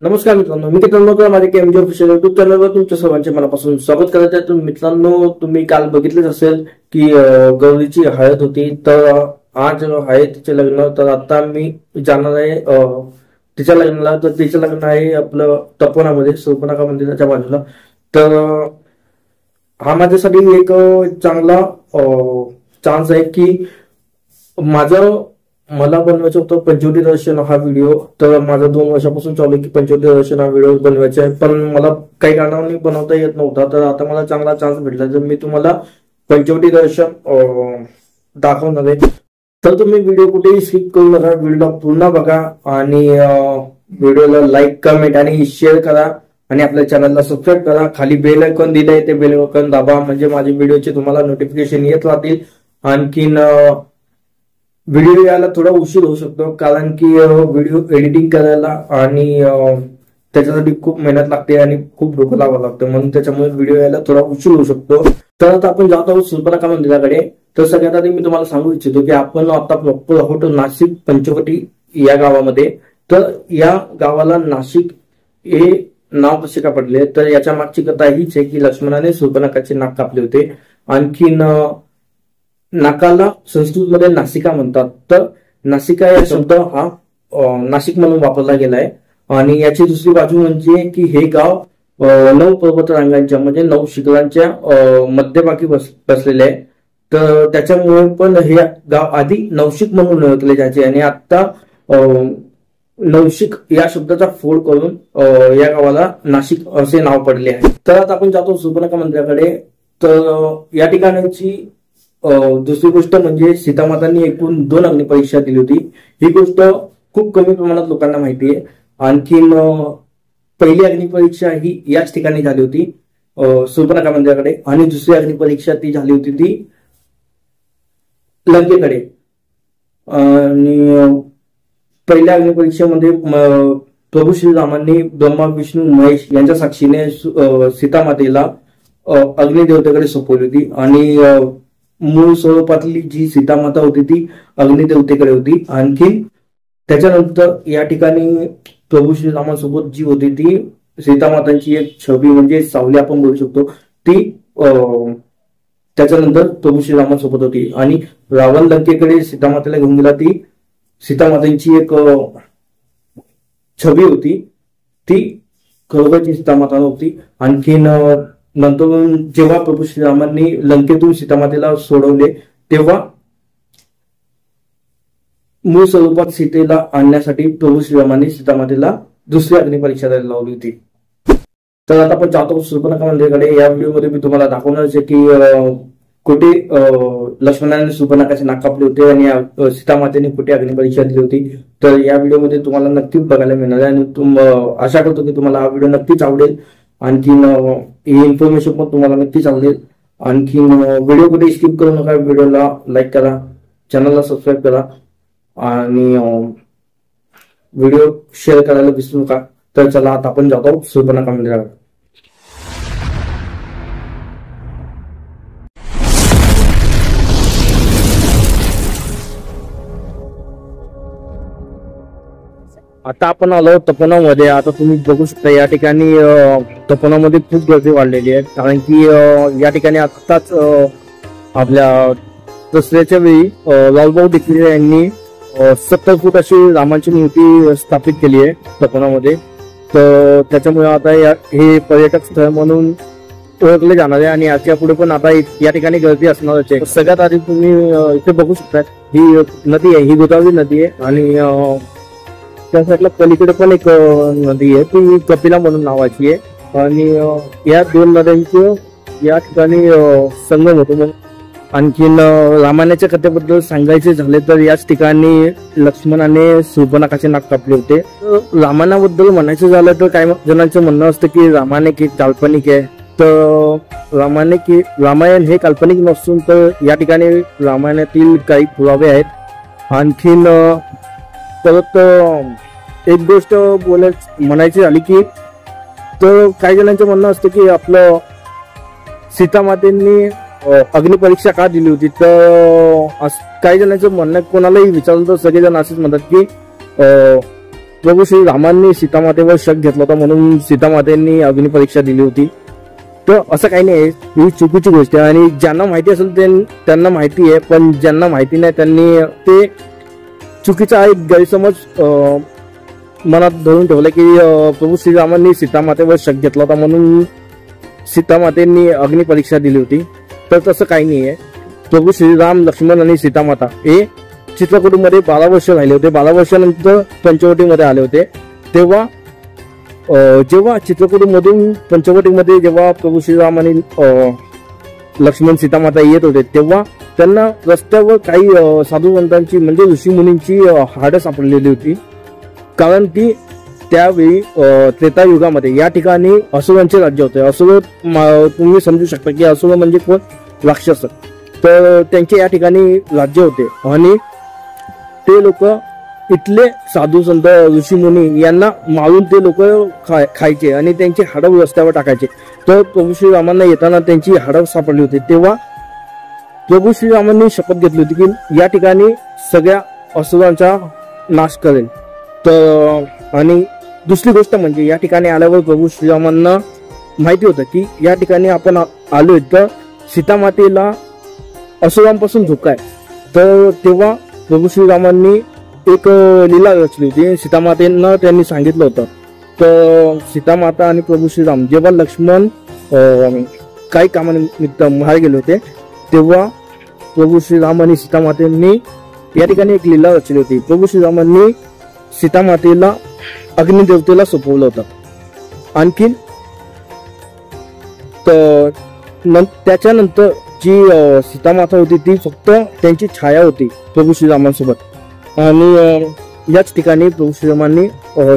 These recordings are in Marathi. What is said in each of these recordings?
नमस्कार मित्रांनो, मी मित्रांनो माझ्या केएमजी ऑफिशियल युट्यूब चॅनलवर तुमच्या सर्वांचे मनापासून स्वागत करत आहे. तर मित्रांनो, तुम्ही काल बघितलेच असेल की गौरीची हळद होती. तर आज आहे तिचे लग्न. तर आता मी जाणार आहे तिच्या लग्नाला. तर तिचं लग्न आहे आपलं तपोवनामध्ये, सुर्पणखा मंदिराच्या बाजूला. तर हा माझ्यासाठी एक चांगला चान्स आहे की मला बनवायचं होतं पंचवटी दर्शन हा व्हिडिओ. तर माझा 2 वर्षापासून चालू आहे की पंचवटी दर्शन हा व्हिडिओ बनवायचा आहे, पण मला काही कारणाने बनवता येत नव्हता. तर आता मला चांगला चान्स भेटला, तर मी तुम्हाला पंचवटी दर्शन दाखवणार आहे. तर तुम्ही व्हिडिओ कुठेही स्किप करू नका, व्हिडिओ पूर्ण बघा आणि व्हिडिओला लाईक, कमेंट आणि शेअर करा आणि आपल्या चॅनलला सबस्क्राईब करा. खाली बेल आयकॉन दिलंय, ते बेल आयकॉन दाबा, म्हणजे माझे व्हिडिओचे तुम्हाला नोटिफिकेशन येत राहतील. आणखीन व्हिडिओ यायला थोडा उशीर होऊ शकतो, कारण की व्हिडिओ एडिटिंग करायला आणि त्याच्यासाठी खूप मेहनत लागते आणि खूप डोकं लावावं लागतं, म्हणून त्याच्यामुळे व्हिडिओ यायला थोडा उशीर होऊ शकतो. तर आता आपण जात आहोत सुर्पणखा मंदिराकडे. तर सगळ्यात आधी मी तुम्हाला सांगू इच्छितो की आपण आता प्रॉपर आहोत नाशिक पंचवटी या गावामध्ये. तर या गावाला नाशिक हे नाव कसे का पडले, तर याच्या मागची कथा हीच आहे की लक्ष्मणाने सुर्पणखाचे नाक कापले होते. आणखीन नाकाला संस्कृतमध्ये नासिका म्हणतात. तर नासिका या शब्द हा नाशिक म्हणून वापरला गेलाय. आणि याची दुसरी बाजू म्हणजे की हे गाव 9 पर्वत रांगांच्या म्हणजे 9 शिखरांच्या मध्यभागी बसलेले आहे. तर त्याच्यामुळे पण हे गाव आधी नवशिक म्हणून ओळखले जायचे आणि आता नवशिक या शब्दाचा फोड करून या गावाला नाशिक असे नाव पडले आहे. तर आता आपण जातो सुर्पणखा मंदिराकडे. तर या ठिकाणाची दुसरी गोष्ट म्हणजे सीतामातांनी एकूण 2 अग्निपरीक्षा दिली होती. ही गोष्ट खूप कमी प्रमाणात लोकांना माहिती आहे. आणखीन पहिली अग्निपरीक्षा ही याच ठिकाणी झाली होती सुर्पणखा मंदिराकडे, आणि दुसरी अग्निपरीक्षा ती झाली होती ती लंकेकडे. आणि पहिल्या अग्निपरीक्षेमध्ये प्रभू श्रीरामांनी ब्रह्मा, विष्णू, महेश यांच्या साक्षीने सीतामातेला अग्निदेवतेकडे सोपवली होती. आणि मूळ स्वरूपातली जी सीतामाता होती ती अग्निदेवतेकडे होती. आणखी त्याच्यानंतर या ठिकाणी प्रभू श्रीरामांसोबत जी होती ती सीतामातांची एक छबी म्हणजे सावली आपण बोलू शकतो, ती त्याच्यानंतर प्रभू श्रीरामांसोबत होती. आणि रावण लंकेकडे सीतामातेला घेऊन गेला, ती सीतामातांची एक छबी होती, ती खरोखरची सीतामाता होती. आणखीन नंतर जेव्हा प्रभू श्रीरामांनी लंकेतून सीतामातेला सोडवले, तेव्हा मूळ स्वरूपात सीतेला आणण्यासाठी प्रभू श्रीरामांनी सीतामातेला दुसरी अग्निपरीक्षा द्यायला लावली होती. तर आता आपण जातो सुर्पणखा मंदिराकडे. या व्हिडिओमध्ये मी तुम्हाला दाखवणार आहे की कुठे लक्ष्मणाने सुर्पणखाचे नाक कापले होते आणि सीतामातेने कुठे अग्निपरीक्षा दिली होती. तर या व्हिडिओमध्ये तुम्हाला नक्कीच बघायला मिळणार आहे आणि आशा करतो की तुम्हाला हा व्हिडिओ नक्कीच आवडेल. आणखीन ही इन्फॉर्मेशन पण तुम्हाला नक्कीच आवडेल. आणखीन व्हिडिओ कुठे स्किप करू नका, व्हिडिओला लाईक करा, चॅनलला सबस्क्राईब करा आणि व्हिडिओ शेअर करायला विसरू नका. तर चला आता आपण जातो सुर्पणखा मंदिराकडे. आता आपण आलो तपोवनामध्ये. आता तुम्ही बघू शकता या ठिकाणी तपोवनामध्ये खूप गर्दी वाढलेली आहे, कारण की या ठिकाणी आताच आपल्या दसऱ्याच्या वेळी लालभाऊ टिकले यांनी 70 फूट अशी रामाची मूर्ती स्थापित केली आहे तपोवनामध्ये. तर त्याच्यामुळे आता हे पर्यटक स्थळ म्हणून ओळखले जाणार आहे आणि याच्या पुढे पण आता या ठिकाणी गर्दी असणारच आहे. सगळ्यात आधी तुम्ही इथे बघू शकता ही नदी आहे, ही गोदावरी नदी आहे. आणि त्या साईडला पलीकडे पण एक नदी आहे, ती कपिला म्हणून नावाची आहे. आणि या 2 नद्यांचं या ठिकाणी संगम होतो. आणखीन रामायणाच्या कथेबद्दल सांगायचे झाले तर याच ठिकाणी लक्ष्मणाने सुर्पणखाचे नाक कापले होते. रामायणाबद्दल म्हणायचं झालं तर काही जणांचं म्हणणं असतं की रामायण हे काल्पनिक आहे. तर रामायण हे काल्पनिक नसून तर या ठिकाणी रामायणातील काही पुरावे आहेत. आणखीन परत एक गोष्ट म्हणायची झाली की तर काही जणांचं म्हणणं असतं की आपलं सीतामातेंनी अग्निपरीक्षा का दिली होती. तर काही जणांचं म्हणणं कोणालाही विचारलं तर सगळेजण असेच म्हणतात की प्रभू श्रीरामांनी सीतामातेवर शक घेतला होता म्हणून सीतामातेंनी अग्निपरीक्षा दिली होती. तर असं काही नाही, ही चुकीची गोष्ट आहे. आणि ज्यांना माहिती असेल त्यांना माहिती आहे, पण ज्यांना माहिती नाही त्यांनी ते चुकीचा एक गैरसमज मनात धरून ठेवला की प्रभू श्रीरामांनी सीतामातेवर शक घेतला होता म्हणून सीतामातेंनी अग्निपरीक्षा दिली होती. तर तसं काही नाही आहे. प्रभू श्रीराम, लक्ष्मण आणि सीतामाता हे चित्रकूटमध्ये 12 वर्ष राहिले होते. 12 वर्षानंतर पंचवटीमध्ये आले होते. तेव्हा जेव्हा चित्रकूटमधून पंचवटीमध्ये जेव्हा प्रभू श्रीराम आणि लक्ष्मण सीतामाता येत होते तेव्हा त्यांना रस्त्यावर काही साधू संतांची म्हणजे ऋषीमुनींची हाडं सापडलेली होती. कारण ती त्यावेळी त्रेतायुगामध्ये या ठिकाणी असुरांचे राज्य होते. असुर तुम्ही समजू शकता की असुर म्हणजे कोण? राक्षस. तर त्यांचे या ठिकाणी राज्य होते आणि ते लोक इथले साधू संत ऋषीमुनी यांना मारून ते लोक खायचे आणि त्यांची हाडं रस्त्यावर टाकायचे. तर प्रभू श्रीरामांना येताना त्यांची हाडं सापडली होती. तेव्हा प्रभू श्रीरामांनी शपथ घेतली होती की या ठिकाणी सगळ्या असुरांचा नाश करेल. तर आणि दुसरी गोष्ट म्हणजे या ठिकाणी आल्यावर प्रभू श्रीरामांना माहिती होतं की या ठिकाणी आपण आलोय तर सीतामातेला असुरांपासून धोका आहे. तर तेव्हा प्रभू श्रीरामांनी एक लीला रचली होती. सीतामातेंना त्यांनी सांगितलं होतं. तर सीतामाता आणि प्रभू श्रीराम जेव्हा लक्ष्मण काही कामानिमित्त बाहेर गेले होते तेव्हा प्रभू श्रीराम आणि सीतामातेंनी या ठिकाणी एक लीला रचली होती. प्रभू श्रीरामांनी सीतामातेला अग्निदेवतेला सोपवलं होतं. आणखीन तर त्याच्यानंतर जी सीतामाता होती ती फक्त त्यांची छाया होती प्रभू श्रीरामांसोबत आणि याच ठिकाणी प्रभू श्रीरामांनी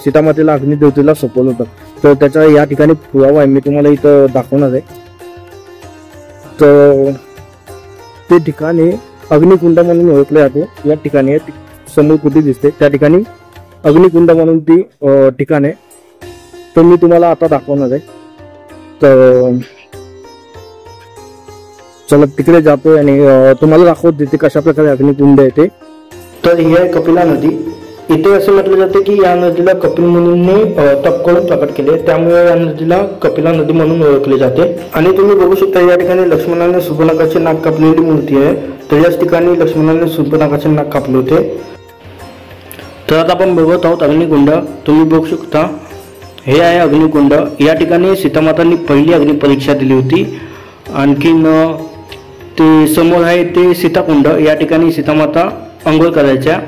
सीतामातेला अग्निदेवतेला सोपवलं होतं. तर त्याचा या ठिकाणी पुरावा आहे, मी तुम्हाला इथं दाखवणार आहे. तर ते ठिकाणी अग्निकुंड म्हणून ओळखले जाते. या ठिकाणी समोर कुठे दिसते त्या ठिकाणी अग्निकुंड म्हणून ती ठिकाण आहे. तर मी तुम्हाला आता दाखवणार आहे. तर चला तिकडे जातोय आणि तुम्हाला दाखवत देते कशा प्रकारे अग्निकुंड आहे ते. तर ही आहे कपिला नदी. इथे असे म्हटले जाते की या नदीला कपिल मुनींनी तप करून प्रकट केले, त्यामुळे या नदीला कपिला नदी म्हणून ओळखले जाते. आणि तुम्ही बघू शकता या ठिकाणी लक्ष्मणाने सुपर्णखाचे नाक कापलेली मूर्ती आहे. तर याच ठिकाणी लक्ष्मणाने सुपर्णखाचे नाक कापले होते. तर आता आपण बघत आहोत अग्निकुंड. तुम्ही बघू शकता हे आहे अग्निकुंड. या ठिकाणी सीतामातांनी पहिली अग्निपरीक्षा दिली होती. आणखीन ते समोर आहे ते सीताकुंड. या ठिकाणी सीतामाता अंघोळ करायच्या,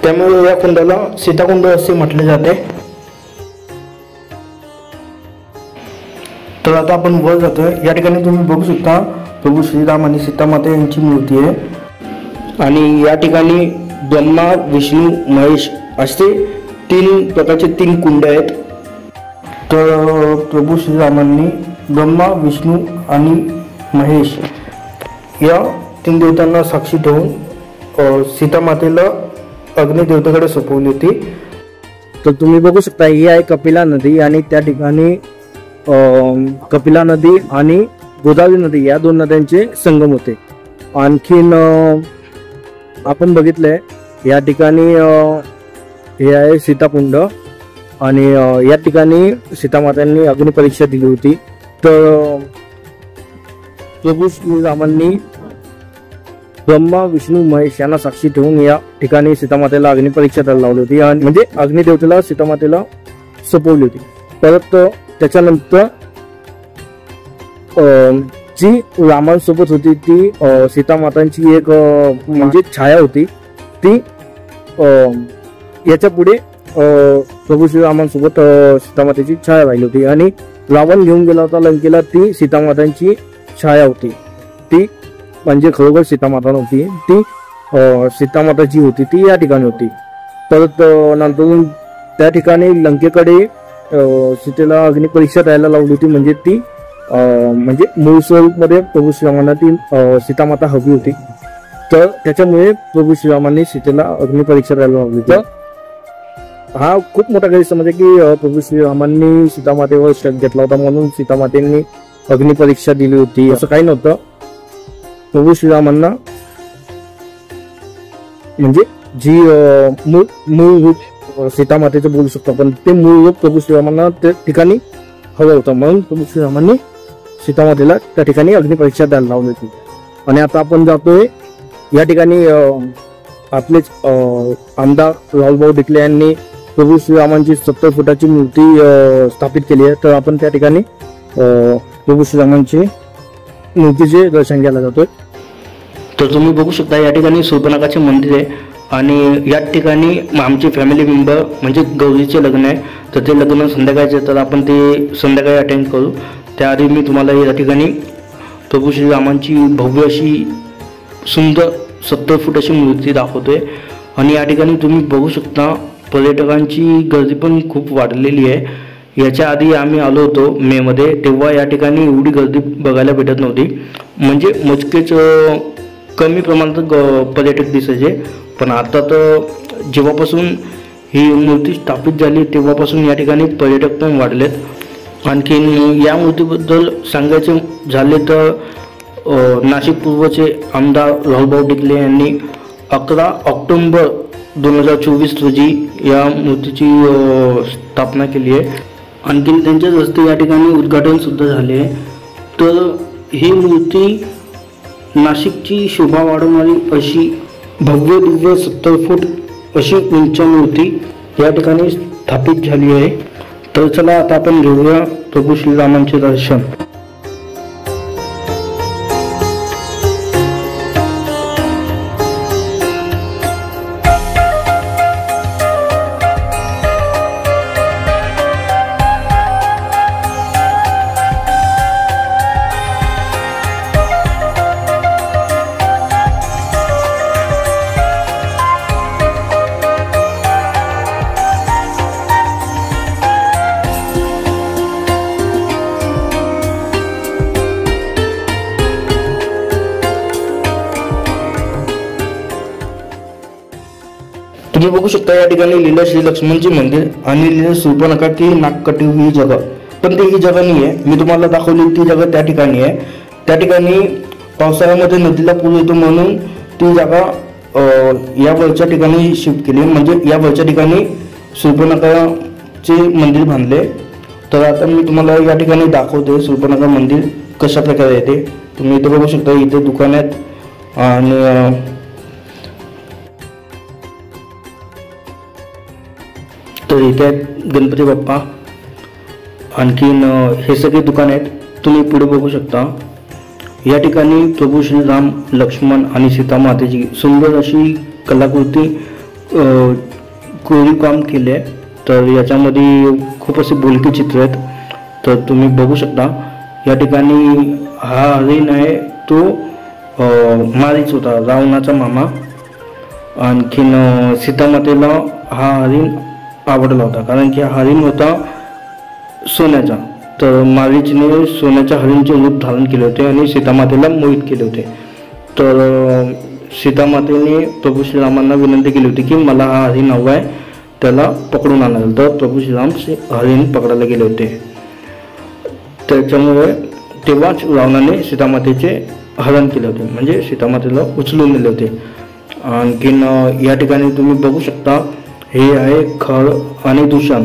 त्यामुळे या कुंडाला सीताकुंड असे म्हटले जाते. तर आता आपण वर जातोय. या ठिकाणी तुम्ही बघू शकता प्रभू श्रीराम आणि सीतामाता यांची मूर्ती आहे. आणि या ठिकाणी ब्रह्मा, विष्णू, महेश असे 3 प्रकारचे 3 कुंड आहेत. तर प्रभू श्रीरामांनी ब्रह्मा, विष्णू आणि महेश या 3 देवतांना साक्षी ठेवून सीतामातेला अग्निदेवतेकडे सोपवली होती. तर तुम्ही बघू शकता ही आहे कपिला नदी आणि त्या ठिकाणी कपिला नदी आणि गोदावरी नदी या 2 नद्यांचे संगम होते. आणखीन आपण बघितलंय या ठिकाणी हे आहे सीताकुंड आणि या ठिकाणी सीतामातांनी अग्निपरीक्षा दिली होती. तर प्रभू श्रीरामांनी ब्रह्मा, विष्णू, महेश यांना साक्षी ठेवून या ठिकाणी सीतामातेला अग्निपरीक्षा द्यायला लावली होती आणि म्हणजे अग्निदेवतेला सीतामातेला सोपवली होती. परत त्याच्यानंतर जी रामांसोबत होती ती सीतामातांची एक म्हणजे छाया होती. ती याच्या पुढे प्रभू श्रीरामांसोबत सीतामातेची छाया राहिली होती आणि रावण घेऊन गेला होता लंकेला, ती सीतामातांची छाया होती. ती म्हणजे खरोखर सीतामाता नव्हती, ती सीतामाता जी होती ती या ठिकाणी होती. परत नंतर त्या ठिकाणी लंकेकडे सीतेला अग्निपरीक्षा द्यायला लावली होती, म्हणजे ती म्हणजे मूळ स्वरूपमध्ये प्रभू श्रीरामांना ती सीतामाता हवी होती. तर त्याच्यामुळे प्रभू श्रीरामांनी सीतेला अग्निपरीक्षा द्यायला लावली. तर हा खूप मोठा गैरसमज आहे की प्रभू श्रीरामांनी सीतामातेवर शक घेतला होता म्हणून सीतामातेंनी अग्निपरीक्षा दिली होती, असं काही नव्हतं. प्रभू श्रीरामांना म्हणजे जी मूळ रूप सीता मातेचं बोलू शकतो आपण, ते मूळ रूप प्रभू श्रीरामांना त्या ठिकाणी हवं होतं, म्हणून प्रभू श्रीरामांनी सीता मातेला त्या ठिकाणी अग्निपरीक्षा द्यायला लावली होती. आणि आता आपण जातोय या ठिकाणी आपलेच आमदार राहुलभाऊ डिकले यांनी प्रभू श्रीरामांची 70 फुटाची मूर्ती स्थापित केली आहे. तर आपण त्या ठिकाणी प्रभू श्रीरामांची मूर्तीचे दर्शन घ्यायला जातोय. तर तुम्ही बघू शकता या ठिकाणी शूर्पणखाचे मंदिर आहे आणि या ठिकाणी आमचे फॅमिली मेंबर म्हणजे गौरीचे लग्न आहे, तर ते लग्न संध्याकाळचे, तर आपण ते संध्याकाळी अटेंड करू. त्याआधी मी तुम्हाला या ठिकाणी प्रभू श्रीरामांची भव्य अशी सुंदर 70 फूट अशी मूर्ती दाखवतोय. आणि या ठिकाणी तुम्ही बघू शकता पर्यटकांची गर्दी पण खूप वाढलेली आहे. याच्या आधी आम्ही आलो होतो मेमध्ये, तेव्हा या ठिकाणी एवढी गर्दी बघायला भेटत नव्हती, म्हणजे मोजकेच कमी प्रमाणात पर्यटक दिसायचे. पण आता तर जेव्हापासून ही मूर्ती स्थापित झाली तेव्हापासून या ठिकाणी पर्यटक पण वाढलेत. आणखीन या मूर्तीबद्दल सांगायचे झाले तर नाशिक पूर्वचे आमदार राहुलभाऊ डिकले यांनी 11 ऑक्टोबर 2024 रोजी या मूर्तीची स्थापना केली आहे. आणखीन त्यांच्याच हस्ते या ठिकाणी उद्घाटन सुद्धा झाले आहे. तर ही मूर्ती नाशिकची शोभा वाढवणारी अशी भव्य दिव्य 70 फूट अशी उंच मूर्ती या ठिकाणी स्थापित झाली आहे. तर चला आता आपण घेऊया प्रभू श्रीरामांचे दर्शन. तुम्ही बघू शकता या ठिकाणी लीला श्री लक्ष्मणजी मंदिर आणि लीला शूर्पणखा की नाककटी ही जगह, पण ती ही जगह नाही आहे. मी तुम्हाला दाखवली ती जगह त्या ठिकाणी आहे. त्या ठिकाणी पावसाळ्यामध्ये नदीला पूर येतो म्हणून ती जागा या वरच्या ठिकाणी शिफ्ट केली, म्हणजे या वरच्या ठिकाणी शूर्पणखाचे मंदिर बांधले. तर आता मी तुम्हाला या ठिकाणी दाखवते शूर्पणखा मंदिर कशा प्रकारे येते. तुम्ही इथे बघू शकता, इथे दुकान आहेत आणि तर इथे गणपती बाप्पा, आणखीन हे सगळे दुकान आहेत. तुम्ही पुढे बघू शकता या ठिकाणी प्रभू श्रीराम, लक्ष्मण आणि सीता मातेची सुंदर अशी कलाकृती कोरीव काम केले आहे. तर याच्यामध्ये खूप असे बोलके चित्र आहेत. तर तुम्ही बघू शकता या ठिकाणी हा हरिण आहे तो मारीच होता, रावणाचा मामा. आणखीन सीता मातेला हा हरिण आवडला होता कारण की हा हरिण होता सोन्याचा. तर मारीचने सोन्याच्या हरिणचे रूप धारण केले होते आणि सीतामातेला मोहित केले होते. तर सीतामातेने प्रभू श्रीरामांना विनंती केली होती की मला हा हरिण हवा आहे, त्याला पकडून आणाल. तर प्रभू श्रीराम हरिण पकडायला गेले होते. त्याच्यामुळे तेव्हाच रावणाने सीतामातेचे हरण केले होते, म्हणजे सीतामातेला उचलून नेले होते. आणखीन या ठिकाणी तुम्ही बघू शकता हे आहे खळ आणि दूषण,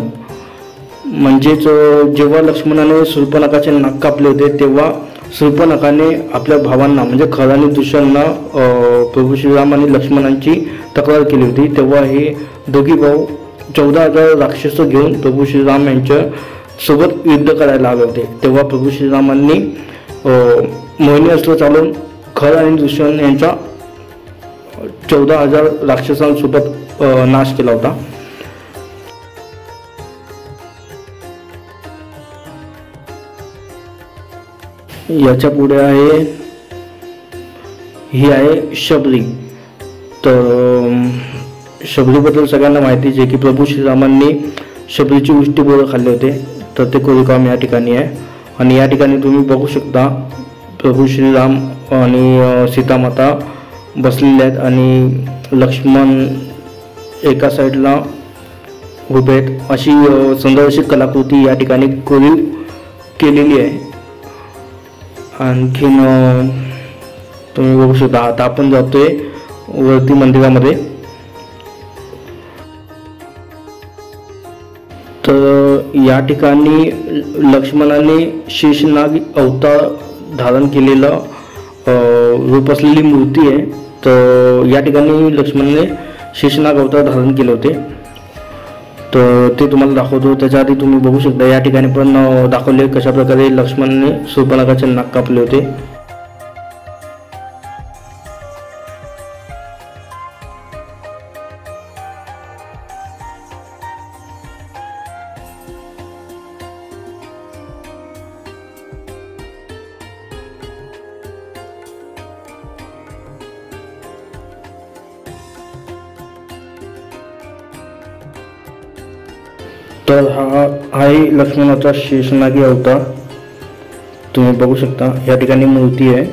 म्हणजेच जेव्हा लक्ष्मणाने शूर्पणखाचे नाक कापले होते तेव्हा शूर्पणखाने आपल्या भावांना म्हणजे खळ आणि दूषणना प्रभू श्रीराम आणि लक्ष्मणांची तक्रार केली होती. तेव्हा हे दोघी भाऊ 14,000 राक्षस घेऊन प्रभू श्रीराम यांच्या सोबत युद्ध करायला आले होते. तेव्हा प्रभू श्रीरामांनी मोहिनी अस्त्र चालवून खळ आणि दूषण यांचा 14,000 राक्षसांसोबत नाश केला होता. याच्या पुढे आहे ही आहे शबरी. तर शबरीबद्दल सगळ्यांना माहितीच आहे की प्रभू श्रीरामांनी शबरीची उष्टी बोरं खाल्ले होते. तर ते कोरीवकाम या ठिकाणी आहे. आणि या ठिकाणी तुम्ही बघू शकता प्रभू श्रीराम आणि सीतामाता बसलेले आहेत आणि लक्ष्मण एका साईडला उभे आहेत. अशी सुंदर अशी कलाकृती या ठिकाणी कोरीव केलेली आहे. आणखीन तुम्ही बघू शकता आता आपण जातोय वरती मंदिरामध्ये. तर या ठिकाणी लक्ष्मणाने शेषनाग अवतार धारण केलेलं रूप असलेली मूर्ती आहे. तर या ठिकाणी लक्ष्मणाने शेषनाग अवतार धारण केले होते. तर ते तुम्हाला दाखवतो. त्याच्या आधी तुम्ही बघू शकता या ठिकाणी पण दाखवले कशा प्रकारे लक्ष्मणाने शूर्पणखाचे नाक कापले होते. तर हा आहे लक्ष्मणाचा शेषनागी अवतार. तुम्ही बघू शकता या ठिकाणी मूर्ती आहे.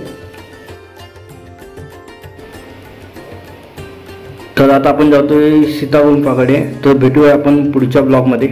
तर आता आपण जातोय सीता गुंफाकडे. तर भेटूया आपण पुढच्या ब्लॉगमध्ये.